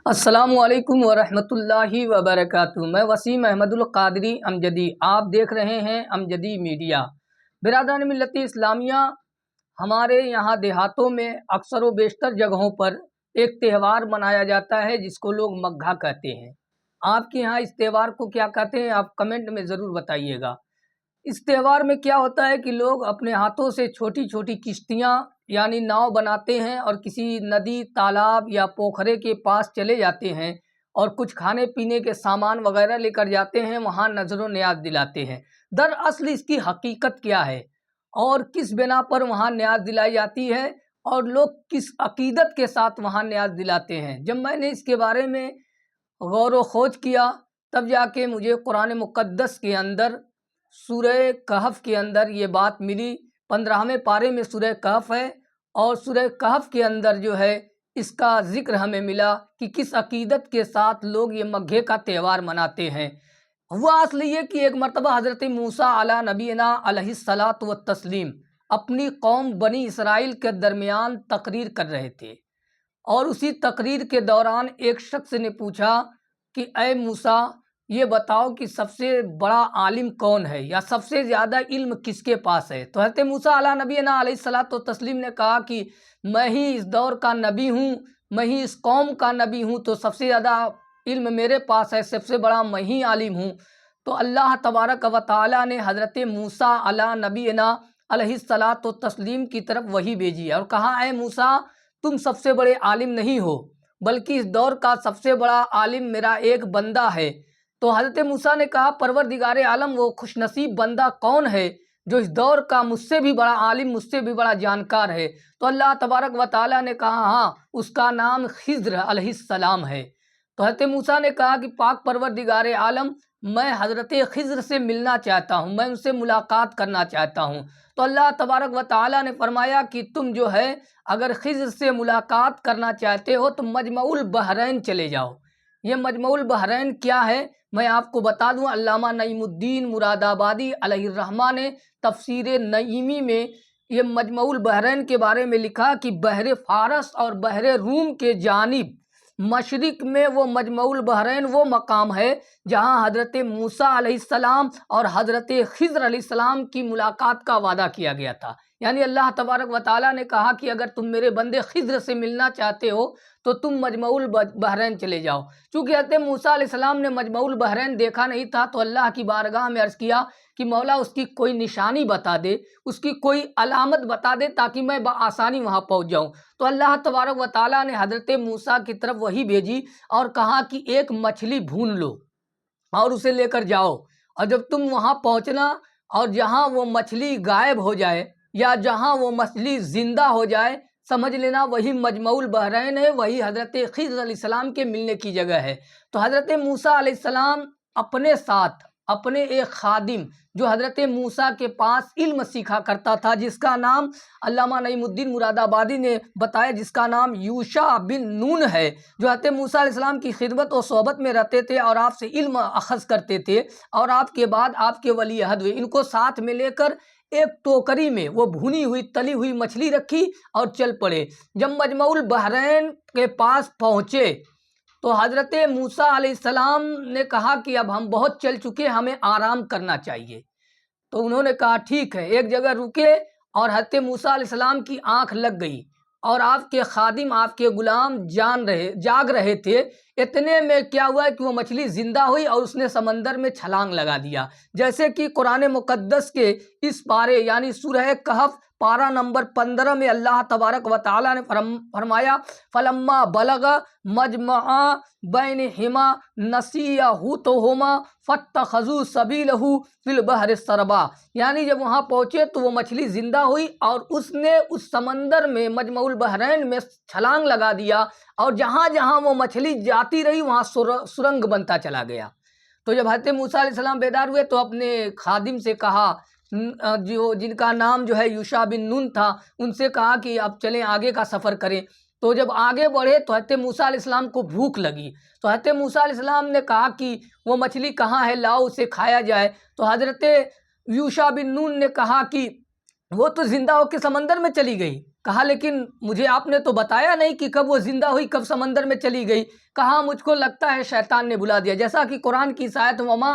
السلام علیکم ورحمۃ اللہ وبرکاتہ۔ میں وسیم احمد القادری امجدی، آپ دیکھ رہے ہیں امجدی میڈیا۔ برادران ملت اسلامیہ، ہمارے یہاں دیہاتوں میں اکثر و بیشتر جگہوں پر ایک تہوار منایا جاتا ہے جس کو لوگ مگھا کہتے ہیں۔ آپ کے یہاں اس تہوار کو کیا کہتے ہیں؟ آپ کمنٹ میں ضرور بتائیے گا۔ اس تہوار میں کیا ہوتا ہے کہ لوگ اپنے ہاتھوں سے چھوٹی چھوٹی کشتیاں یعنی ناؤ بناتے ہیں اور کسی ندی، تالاب یا پوکھرے کے پاس چلے جاتے ہیں اور کچھ کھانے پینے کے سامان وغیرہ لے کر جاتے ہیں، وہاں نظر و نیاز دلاتے ہیں۔ دراصل اس کی حقیقت کیا ہے اور کس بنا پر وہاں نیاز دلائی جاتی ہے اور لوگ کس عقیدت کے ساتھ وہاں نیاز دلاتے ہیں، جب میں نے اس کے بارے میں غور و خوض کیا تب جا کے مجھے قرآن مقدس کے اندر سورہ کہف کے اندر یہ بات ملی۔ 15ویں پارے میں سورہ کہف ہے اور سورہ کہف کے اندر جو ہے اس کا ذکر ہمیں ملا کہ کس عقیدت کے ساتھ لوگ یہ مگھے کا تہوار مناتے ہیں۔ ہوا اصل یہ کہ ایک مرتبہ حضرت موسیٰ علیٰ نبینا علیہ الصلاۃ والتسلیم اپنی قوم بنی اسرائیل کے درمیان تقریر کر رہے تھے، اور اسی تقریر کے دوران ایک شخص نے پوچھا کہ اے موسیٰ، یہ بتاؤ کہ سب سے بڑا عالم کون ہے یا سب سے زیادہ علم کس کے پاس ہے؟ تو حضرت موسیٰ علیہ نبینا علیہ الصلاۃ والتسلیم نے کہا کہ میں ہی اس دور کا نبی ہوں، میں ہی اس قوم کا نبی ہوں، تو سب سے زیادہ علم میرے پاس ہے، سب سے بڑا میں ہی عالم ہوں۔ تو اللہ تبارک و تعالیٰ نے حضرت موسیٰ علیہ نبینا علیہ الصلاۃ والتسلیم کی طرف وحی بھیجی اور کہا اے موسیٰ، تم سب سے بڑے عالم نہیں ہو، بلکہ اس دور کا سب سے بڑا عالم میرا ایک بندہ ہے۔ تو حضرت موسیٰ نے کہا پروردگار عالم، وہ خوش نصیب بندہ کون ہے جو اس دور کا مجھ سے بھی بڑا عالم، مجھ سے بھی بڑا جانکار ہے؟ تو اللہ تبارک و تعالیٰ نے کہا ہاں، اس کا نام خضر علیہ السلام ہے۔ تو حضرت موسیٰ نے کہا کہ پاک پروردگار عالم، میں حضرت خضر سے ملنا چاہتا ہوں، میں ان سے ملاقات کرنا چاہتا ہوں۔ تو اللہ تبارک و تعالیٰ نے فرمایا کہ تم جو ہے اگر خضر سے ملاقات کرنا چاہتے ہو تو مجمع البحرین چلے جاؤ۔ یہ مجمع البحرین کیا ہے میں آپ کو بتا دوں۔ علامہ نعیم الدین مراد آبادی علیہ الرحمہ نے تفسیر نعیمی میں یہ مجمع البحرین کے بارے میں لکھا کہ بحر فارس اور بحر روم کے جانب مشرق میں وہ مجمع البحرین وہ مقام ہے جہاں حضرت موسیٰ علیہ السلام اور حضرت خضر علیہ السلام کی ملاقات کا وعدہ کیا گیا تھا۔ یعنی اللہ تبارک و تعالیٰ نے کہا کہ اگر تم میرے بندے خضر سے ملنا چاہتے ہو تو تم مجمع البحرین چلے جاؤ۔ چونکہ حضرت موسیٰ علیہ السلام نے مجمع البحرین دیکھا نہیں تھا تو اللہ کی بارگاہ میں عرض کیا کہ مولا اس کی کوئی نشانی بتا دے، اس کی کوئی علامت بتا دے تاکہ میں بآسانی وہاں پہنچ جاؤں۔ تو اللہ تبارک و تعالیٰ نے حضرت موسیٰ کی طرف وحی بھیجی اور کہا کہ ایک مچھلی بھون لو اور اسے لے کر جاؤ، اور جب تم وہاں پہنچنا اور جہاں وہ مچھلی غائب ہو جائے یا جہاں وہ مچھلی زندہ ہو جائے، سمجھ لینا وہی مجمع البحرین ہے، وہی حضرت خضر علیہ السلام کے ملنے کی جگہ ہے۔ تو حضرت موسیٰ علیہ السلام اپنے ساتھ اپنے ایک خادم جو حضرت موسیٰ کے پاس علم سیکھا کرتا تھا، جس کا نام علامہ نعیم الدین مراد آبادی نے بتایا، جس کا نام یوشع بن نون ہے، جو حضرت موسیٰ علیہ السلام کی خدمت و صحبت میں رہتے تھے اور آپ سے علم اخذ کرتے تھے اور آپ کے بعد آپ کے ولی عہد ہوئے۔ ان کو ساتھ میں لے کر ایک ٹوکری میں وہ بھونی ہوئی تلی ہوئی مچھلی رکھی اور چل پڑے۔ جب مجمع البحرین کے پاس پہنچے تو حضرت موسیٰ علیہ السلام نے کہا کہ اب ہم بہت چل چکے، ہمیں آرام کرنا چاہیے۔ تو انہوں نے کہا ٹھیک ہے، ایک جگہ رکے اور حضرت موسیٰ علیہ السلام کی آنکھ لگ گئی اور آپ کے خادم، آپ کے غلام جاگ رہے تھے۔ اتنے میں کیا ہوا کہ وہ مچھلی زندہ ہوئی اور اس نے سمندر میں چھلانگ لگا دیا، جیسے کہ قرآن مقدس کے اس پارے یعنی سورہ کہف پارہ نمبر 15 میں اللہ تبارک و تعالیٰ نے فرمایا فلما بلغ مجمع بینہما نسیا حوتہما فاتخذوا سبیلہ فی البحر سربا۔ یعنی جب وہاں پہنچے تو وہ مچھلی زندہ ہوئی اور اس نے اس سمندر میں مجمع البحرین میں چھلانگ لگا دیا، اور جہاں جہاں وہ مچھلی جاتی رہی وہاں سرنگ بنتا چلا گیا۔ تو جب حضرت موسیٰ علیہ السلام بیدار ہوئے تو اپنے خادم سے کہا، جن کا نام جو ہے یوشع بن نون تھا، ان سے کہا کہ اب چلیں آگے کا سفر کریں۔ تو جب آگے بڑھے تو حضرت موسیٰ علیہ السلام کو بھوک لگی، تو حضرت موسیٰ علیہ السلام نے کہا کہ وہ مچھلی کہاں ہے، لاؤ اسے کھایا جائے۔ تو حضرت یوشع بن نون نے کہا کہ وہ تو زندہ ہو کے سمندر میں چلی گئی۔ کہا لیکن مجھے آپ نے تو بتایا نہیں کہ کب وہ زندہ ہوئی، کب سمندر میں چلی گئی۔ کہا مجھ کو لگتا ہے شیطان نے بلا دیا، جیسا کہ قرآن کی آیت وما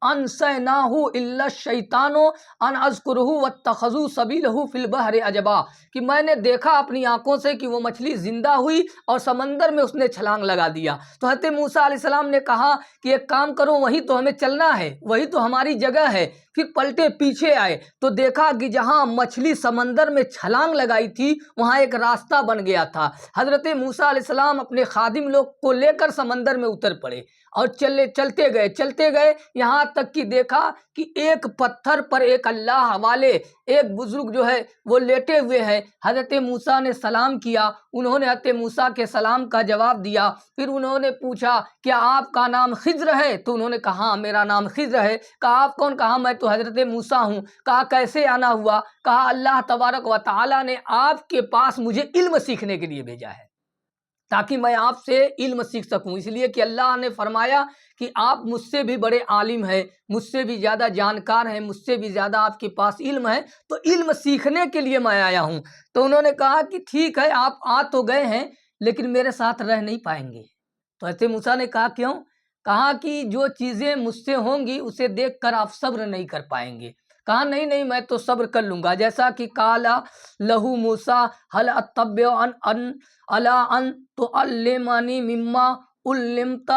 انسیناہ الا الشیطان ان اذکرہ واتخذوا سبیلہ فی البحر عجبا، کہ میں نے دیکھا اپنی آنکھوں سے کہ وہ مچھلی زندہ ہوئی اور سمندر میں اس نے چھلانگ لگا دیا۔ تو حضرت موسیٰ علیہ السلام نے کہا کہ ایک کام کرو، وہی تو ہمیں چلنا ہے، وہی تو ہماری جگہ ہے۔ پھر پلٹے پیچھے آئے تو دیکھا کہ جہاں مچھلی سمندر میں چھلانگ لگائی تھی وہاں ایک راستہ بن گیا تھا۔ حضرت موسیٰ علیہ السلام اپنے خادم لوگ کو لے کر سمندر میں اتر پڑے اور چلتے گئے یہاں تک کہ دیکھا کہ ایک پتھر پر ایک اللہ والے ایک بزرگ جو ہے وہ لیٹے ہوئے ہیں۔ حضرت موسیٰ نے سلام کیا، انہوں نے حضرت موسیٰ کے سلام کا جواب دیا۔ پھر انہوں نے پوچھا کیا آپ کا نام خضر ہے؟ تو انہوں نے کہا ہاں میرا نام خضر ہے۔ کہا آپ کون؟ کہا میں تو حضرت موسیٰ ہوں۔ کہا کیسے آنا ہوا؟ کہا اللہ تبارک و تعالیٰ نے آپ کے پاس مجھے علم سیکھنے کے لیے بھیجا ہے تاکہ میں آپ سے علم سیکھ سکوں، اس لیے کہ اللہ نے فرمایا کہ آپ مجھ سے بھی بڑے عالم ہیں، مجھ سے بھی زیادہ جانکار ہیں، مجھ سے بھی زیادہ آپ کے پاس علم ہے، تو علم سیکھنے کے لیے میں آیا ہوں۔ تو انہوں نے کہا کہ ٹھیک ہے آپ آ تو گئے ہیں لیکن میرے ساتھ رہ نہیں پائیں گے۔ تو حضرت موسیٰ نے کہا کیوں؟ کہا کہ جو چیزیں مجھ سے ہوں گی اسے دیکھ کر آپ صبر نہیں کر پائیں گے۔ کہا نہیں میں تو صبر کر لوں گا، جیسا کہ قالا لہو موسیٰ هل اتبعک علی ان تعلمنی مما علمت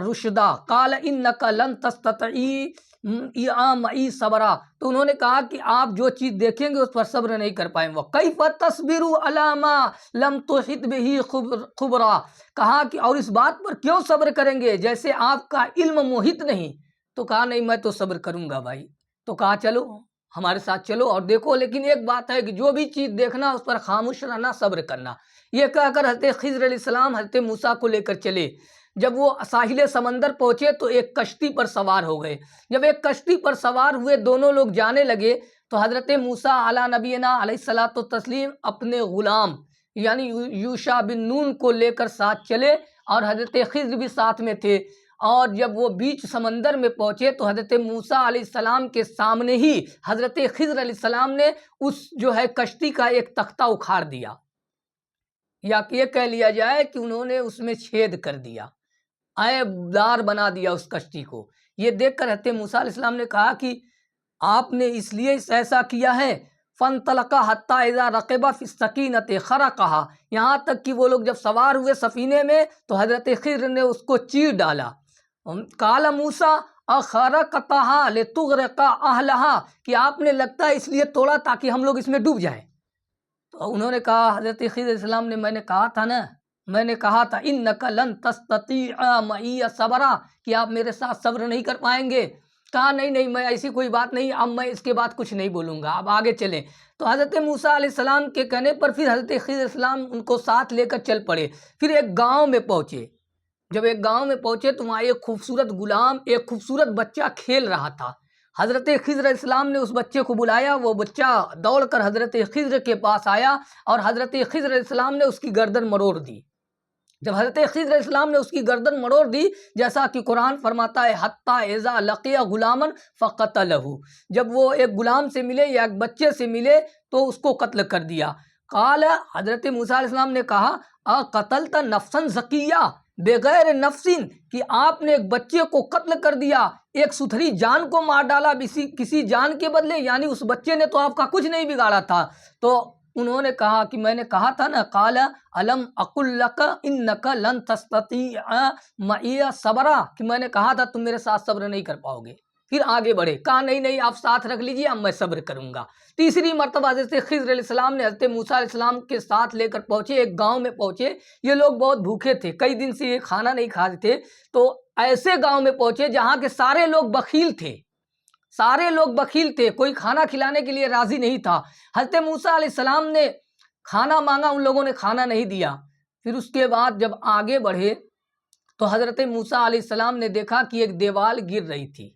رشدا قال انک لن تستطیع معی صبرا۔ تو انہوں نے کہا کہ آپ جو چیز دیکھیں گے اس پر صبر نہیں کر پائیں گے۔ کیف تصبر علی ما لم تحط بہ خبرا، کہا کہ اور اس بات پر کیوں صبر کریں گے جیسے آپ کا علم محیط نہیں؟ تو کہا نہیں میں تو صبر کروں گا بھائی۔ تو کہا چلو ہمارے ساتھ چلو اور دیکھو، لیکن ایک بات ہے کہ جو بھی چیز دیکھنا اس پر خاموش رہنا، صبر کرنا۔ یہ کہہ کر حضرت خضر علیہ السلام حضرت موسیٰ کو لے کر چلے۔ جب وہ ساحل سمندر پہنچے تو ایک کشتی پر سوار ہو گئے۔ جب ایک کشتی پر سوار ہوئے دونوں لوگ جانے لگے تو حضرت موسیٰ علی نبینا علیہ الصلوۃ والتسلیم اپنے غلام یعنی یوشع بن نون کو لے کر ساتھ چلے اور حضرت خضر بھی ساتھ میں تھے۔ اور جب وہ بیچ سمندر میں پہنچے تو حضرت موسیٰ علیہ السلام کے سامنے ہی حضرت خضر علیہ السلام نے اس جو ہے کشتی کا ایک تختہ اکھاڑ دیا، یا کہ یہ کہہ لیا جائے کہ انہوں نے اس میں چھید کر دیا، عیب دار بنا دیا اس کشتی کو۔ یہ دیکھ کر حضرت موسیٰ علیہ السلام نے کہا کہ آپ نے اس لیے ایسا کیا ہے؟ فَانْطَلَقَا حَتَّىٰ إِذَا رَكِبَ فِي السَّفِينَةِ خَرَقَهَا، یہاں تک کہ وہ لوگ جب سوار ہوئے سفینے میں تو حضرت خضر نے اس کو چیر ڈالا۔ قال موسیٰ اخرقتها لتغرق اہلها، کہ آپ نے لگتا ہے اس لیے توڑا تاکہ ہم لوگ اس میں ڈوب جائیں۔ تو انہوں نے کہا حضرت خضر علیہ السلام نے میں نے کہا تھا نا، میں نے کہا تھا انک لن تستطیع معی صبرا، کہ آپ میرے ساتھ صبر نہیں کر پائیں گے۔ کہا نہیں میں ایسی کوئی بات نہیں، اب میں اس کے بعد کچھ نہیں بولوں گا، اب آگے چلیں۔ تو حضرت موسیٰ علیہ السلام کے کہنے پر پھر حضرت خضر علیہ السلام ان کو ساتھ لے کر چل پڑے۔ پھر ایک گاؤں میں پہنچے۔ جب ایک گاؤں میں پہنچے تو وہاں ایک خوبصورت غلام، ایک خوبصورت بچہ کھیل رہا تھا۔ حضرت خضر علیہ السلام نے اس بچے کو بلایا، وہ بچہ دوڑ کر حضرت خضر کے پاس آیا اور حضرت خضر علیہ السلام نے اس کی گردن مروڑ دی۔ جب حضرت خضر علیہ السلام نے اس کی گردن مروڑ دی، جیسا کہ قرآن فرماتا ہے حتیٰ اذا لقی غلاما فقتلہ، جب وہ ایک غلام سے ملے یا ایک بچے سے ملے تو اس کو قتل کر دیا۔ قال، حضرت موسیٰ علیہ السلام نے کہا اقتلت نفسا زکیہ بغیر نفس، کہ آپ نے ایک بچے کو قتل کر دیا، ایک ستھری جان کو مار ڈالا کسی جان کے بدلے، یعنی اس بچے نے تو آپ کا کچھ نہیں بگاڑا تھا۔ تو انہوں نے کہا کہ میں نے کہا تھا نا، قال الم اقل لک انک لن تستطیع معی صبرا، کہ میں نے کہا تھا تم میرے ساتھ صبر نہیں کر پاؤ گے۔ پھر آگے بڑھے، کہا نہیں آپ ساتھ رکھ لیجیے، اب میں صبر کروں گا۔ تیسری مرتبہ حضرت خضر علیہ السلام نے حضرت موسیٰ علیہ السلام کے ساتھ لے کر پہنچے، ایک گاؤں میں پہنچے۔ یہ لوگ بہت بھوکے تھے، کئی دن سے یہ کھانا نہیں کھاتے تھے، تو ایسے گاؤں میں پہنچے جہاں کے سارے لوگ بخیل تھے، کوئی کھانا کھلانے کے لیے راضی نہیں تھا۔ حضرت موسیٰ علیہ السلام نے کھانا مانگا، ان لوگوں نے کھانا نہیں دیا۔ پھر اس کے بعد جب آگے بڑھے تو حضرت موسیٰ علیہ السلام نے دیکھا کہ ایک دیوار گر رہی تھی،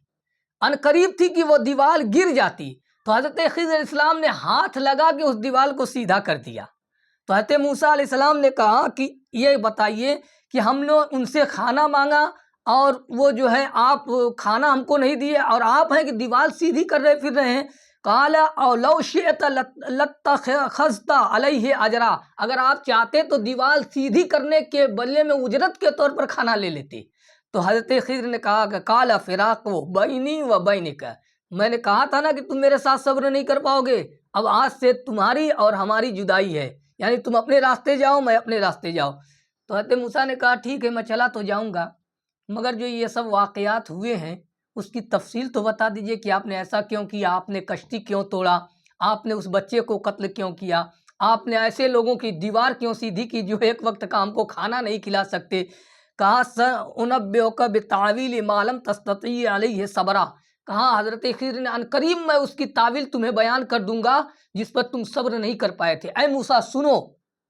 ان قریب تھی کہ وہ دیوار گر جاتی، تو حضرت خضر علیہ السلام نے ہاتھ لگا کے اس دیوار کو سیدھا کر دیا۔ تو حضرت موسیٰ علیہ السلام نے کہا کہ یہ بتائیے کہ ہم نے ان سے کھانا مانگا اور وہ جو ہے آپ کھانا ہم کو نہیں دیے، اور آپ ہیں کہ دیوار سیدھی کر رہے پھر رہے ہیں۔ قال او لو شئت لاتخذت علیہ اجرا، اگر آپ چاہتے تو دیوار سیدھی کرنے کے بدلے میں اجرت کے طور پر کھانا لے لیتے۔ تو حضرت خضر نے کہا کہ قال فراق بینی و بینک، میں نے کہا تھا نا کہ تم میرے ساتھ صبر نہیں کر پاؤ گے، اب آج سے تمہاری اور ہماری جدائی ہے، یعنی تم اپنے راستے جاؤ میں اپنے راستے جاؤ۔ تو حضرت موسیٰ نے کہا ٹھیک ہے میں چلا تو جاؤں گا، مگر جو یہ سب واقعات ہوئے ہیں اس کی تفصیل تو بتا دیجئے کہ آپ نے ایسا کیوں کیا، آپ نے کشتی کیوں توڑا، آپ نے اس بچے کو قتل کیوں کیا، آپ نے ایسے لوگوں کی دیوار کیوں سیدھی کی جو ایک وقت کا ہم کو کھانا نہیں کھلا سکتے۔ کہا سأنبئک بتاویل ما لم تستطیع علیہ صبرا، کہا حضرت خضر نے عنقریب میں اس کی تعویل تمہیں بیان کر دوں گا جس پر تم صبر نہیں کر پائے تھے۔ اے موسیٰ سنو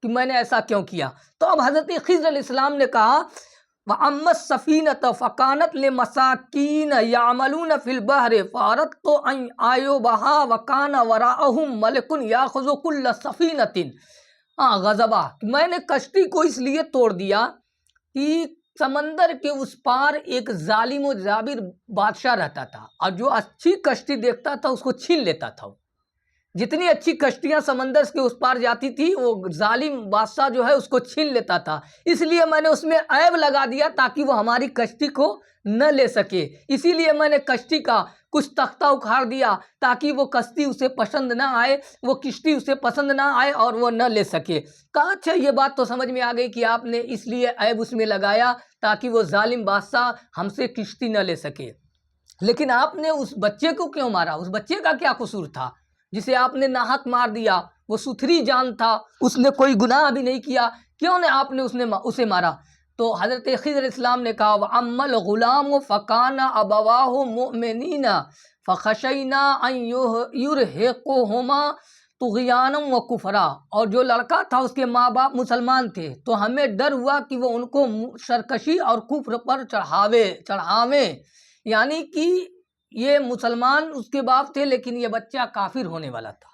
کہ میں نے ایسا کیوں کیا۔ تو اب حضرت خضر علیہ السلام نے کہا وَأَمَّا السَّفِينَةُ فَكَانَتْ لِمَسَاكِينَ يَعْمَلُونَ فِي الْبَحْرِ فَأَرَدتُّ أَنْ أَعِيبَهَا وَكَانَ وَرَاءَهُمْ مَلِكٌ يَأْخُذُ كُلَّ سَفِينَةٍ غَصْبًا، میں نے کشتی کو اس لیے توڑ دیا کہ سمندر کے اس پار ایک ظالم و جابر بادشاہ رہتا تھا، اور جو اچھی کشتی دیکھتا تھا اس کو چھین لیتا تھا۔ جتنی اچھی کشتیاں سمندر کے اس پار جاتی تھی وہ ظالم بادشاہ جو ہے اس کو چھین لیتا تھا، اس لیے میں نے اس میں عیب لگا دیا تاکہ وہ ہماری کشتی کو نہ لے سکے، اسی لیے میں نے کشتی کا کچھ تختہ اکھاڑ دیا تاکہ وہ کشتی اسے پسند نہ آئے، وہ کشتی اسے پسند نہ آئے اور وہ نہ لے سکے۔ کہا اچھا یہ بات تو سمجھ میں آ گئی کہ آپ نے اس لیے عیب اس میں لگایا تاکہ وہ ظالم بادشاہ ہم سے کشتی نہ لے سکے، لیکن آپ نے اس بچے کو کیوں مارا؟ اس بچے کا کیا قصور تھا جسے آپ نے ناحق مار دیا؟ وہ ستھری جان تھا، اس نے کوئی گناہ بھی نہیں کیا، کیوں نے آپ نے اسے مارا؟ تو حضرت خضر علیہ السلام نے کہا وَأَمَّا الْغُلَامُ فَكَانَ أَبَوَاهُ مُؤْمِنِينَ فَخَشَيْنَا أَن يُرْهِقُهُمَا طُغْيَانًا وَكُفْرًا، اور جو لڑکا تھا اس کے ماں باپ مسلمان تھے تو ہمیں ڈر ہوا کہ وہ ان کو سرکشی اور کفر پر چڑھاویں، یعنی کہ یہ مسلمان اس کے باپ تھے لیکن یہ بچہ کافر ہونے والا تھا،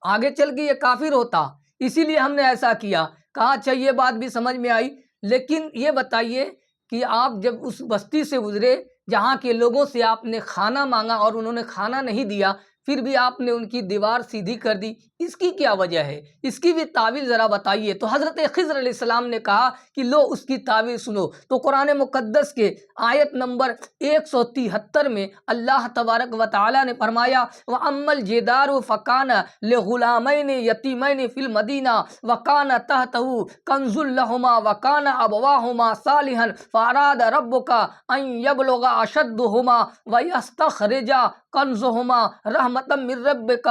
آگے چل کے یہ کافر ہوتا، اسی لیے ہم نے ایسا کیا۔ کہا اچھا یہ بات بھی سمجھ میں آئی، لیکن یہ بتائیے کہ آپ جب اس بستی سے گزرے جہاں کے لوگوں سے آپ نے کھانا مانگا اور انہوں نے کھانا نہیں دیا، پھر بھی آپ نے ان کی دیوار سیدھی کر دی، اس کی کیا وجہ ہے؟ اس کی بھی تعویل ذرا بتائیے۔ تو حضرت خضر علیہ السلام نے کہا کہ لو اس کی تعویل سنو۔ تو قرآن مقدس کے آیت نمبر 173 میں اللہ تبارک و تعالیٰ نے فرمایا وَأَمَّا الْجِدَارُ فَكَانَ لِغُلَامَيْنِ يَتِيمَيْنِ فِي الْمَدِينَةِ وَكَانَ تَحْتَهُ كَنْزٌ لَهُمَا وَكَانَ أَبَوَاهُمَا صَالِحَيْنِ فَأَرَادَ رَبُّكَ أَنْ يَبْلُغَا أَشُدَّهُمَا وَيَسْتَخْرِجَا كَنْزَهُمَا رَحْمَةً مِّن رَّبِّكَ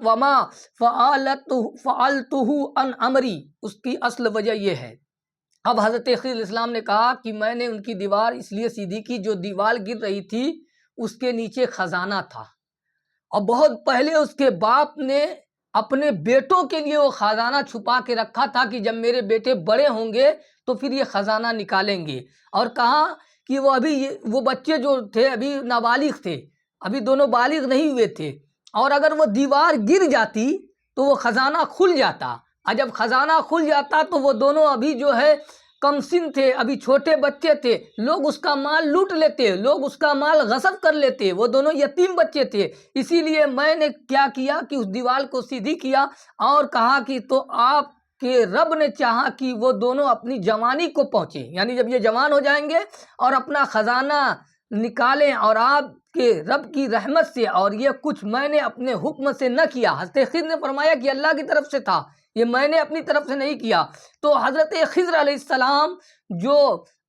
وَمَا فَعَلْتُهُ عَنْ أَمْرِي، اس کی اصل وجہ یہ ہے۔ اب حضرت خضر علیہ السلام نے کہا کہ میں نے ان کی دیوار اس لیے سیدھی کی، جو دیوار گر رہی تھی اس کے نیچے خزانہ تھا، اور بہت پہلے اس کے باپ نے اپنے بیٹوں کے لیے وہ خزانہ چھپا کے رکھا تھا کہ جب میرے بیٹے بڑے ہوں گے تو پھر یہ خزانہ نکالیں گے، اور کہا کہ وہ بچے جو تھے ابھی نابالغ تھے، ابھی دونوں بالغ نہیں ہوئے تھے، اور اگر وہ دیوار گر جاتی تو وہ خزانہ کھل جاتا، اور جب خزانہ کھل جاتا تو وہ دونوں ابھی جو ہے کم سن تھے، ابھی چھوٹے بچے تھے، لوگ اس کا مال لوٹ لیتے، لوگ اس کا مال غصب کر لیتے، وہ دونوں یتیم بچے تھے، اسی لیے میں نے کیا کیا کہ اس دیوار کو سیدھی کیا، اور کہا کہ تو آپ کہ رب نے چاہا کہ وہ دونوں اپنی جوانی کو پہنچے، یعنی جب یہ جوان ہو جائیں گے اور اپنا خزانہ نکالیں، اور آپ کے رب کی رحمت سے، اور یہ کچھ میں نے اپنے حکم سے نہ کیا۔ حضرت خضر نے فرمایا کہ اللہ کی طرف سے تھا، یہ میں نے اپنی طرف سے نہیں کیا۔ تو حضرت خضر علیہ السلام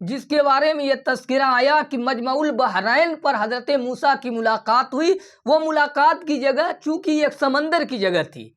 جس کے بارے میں یہ تذکرہ آیا کہ مجمع البحرین پر حضرت موسیٰ کی ملاقات ہوئی، وہ ملاقات کی جگہ چونکہ یہ ایک سمندر کی جگہ تھی،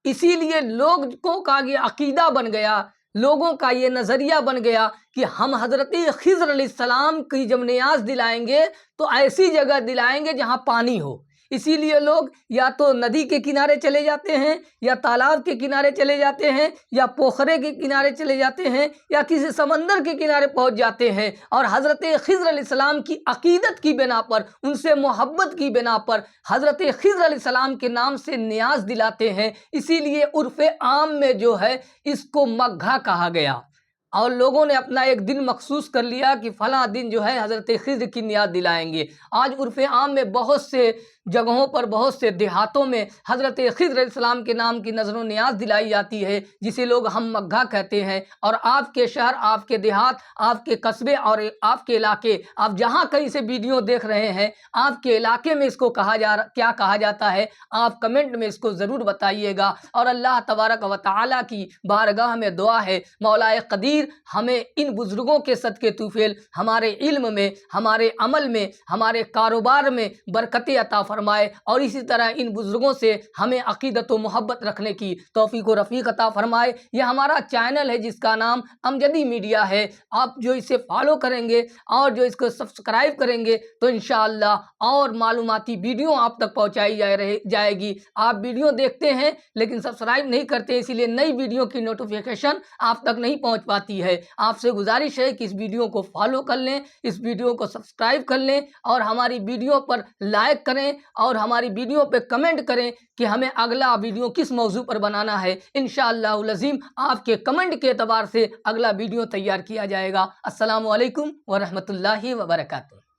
اسی لیے لوگوں کا یہ عقیدہ بن گیا، لوگوں کا یہ نظریہ بن گیا کہ ہم حضرت خضر علیہ السلام کی جب نیاز دلائیں گے تو ایسی جگہ دلائیں گے جہاں پانی ہو، اسی لیے لوگ یا تو ندی کے کنارے چلے جاتے ہیں، یا تالاب کے کنارے چلے جاتے ہیں، یا پوکھرے کے کنارے چلے جاتے ہیں، یا کسی سمندر کے کنارے پہنچ جاتے ہیں، اور حضرت خضر علیہ السلام کی عقیدت کی بنا پر، ان سے محبت کی بنا پر حضرت خضر علیہ السلام کے نام سے نیاز دلاتے ہیں، اسی لیے عرف عام میں جو ہے اس کو مگھا کہا گیا۔ اور لوگوں نے اپنا ایک دن مخصوص کر لیا کہ فلاں دن جو ہے حضرت خضر کی یاد دلائیں گے۔ آج عرف عام میں بہت سے جگہوں پر، بہت سے دیہاتوں میں حضرت خضر علیہ السلام کے نام کی نظر و نیاز دلائی جاتی ہے، جسے لوگ ہم مگھا کہتے ہیں۔ اور آپ کے شہر، آپ کے دیہات، آپ کے قصبے اور آپ کے علاقے، آپ جہاں کہیں سے ویڈیو دیکھ رہے ہیں، آپ کے علاقے میں اس کو کیا کہا جاتا ہے، آپ کمنٹ میں اس کو ضرور بتائیے گا۔ اور اللہ تبارک و تعالیٰ کی بارگاہ میں دعا ہے، مولا قدیر ہمیں ان بزرگوں کے صدقے طوفیل ہمارے علم میں، ہمارے عمل میں، ہمارے کاروبار میں برکت عطا فرمائے، اور اسی طرح ان بزرگوں سے ہمیں عقیدت و محبت رکھنے کی توفیق و رفیق عطا فرمائے۔ یہ ہمارا چینل ہے جس کا نام امجدی میڈیا ہے۔ آپ جو اسے فالو کریں گے اور جو اس کو سبسکرائب کریں گے تو انشاءاللہ اور معلوماتی ویڈیو آپ تک پہنچائی جائے گی۔ آپ ویڈیو دیکھتے ہیں لیکن سبسکرائب نہیں کرتے، اسی لیے نئی ویڈیو کی نوٹیفیکیشن آپ تک نہیں پہنچ پاتی ہے۔ آپ سے گزارش ہے کہ اس ویڈیو کو فالو کر لیں، اس ویڈیو کو سبسکرائب کر لیں، اور ہماری ویڈیو پر لائک کریں، اور ہماری ویڈیو پہ کمنٹ کریں کہ ہمیں اگلا ویڈیو کس موضوع پر بنانا ہے۔ انشاءاللہ العظیم آپ کے کمنٹ کے اعتبار سے اگلا ویڈیو تیار کیا جائے گا۔ السلام علیکم ورحمۃ اللہ وبرکاتہ۔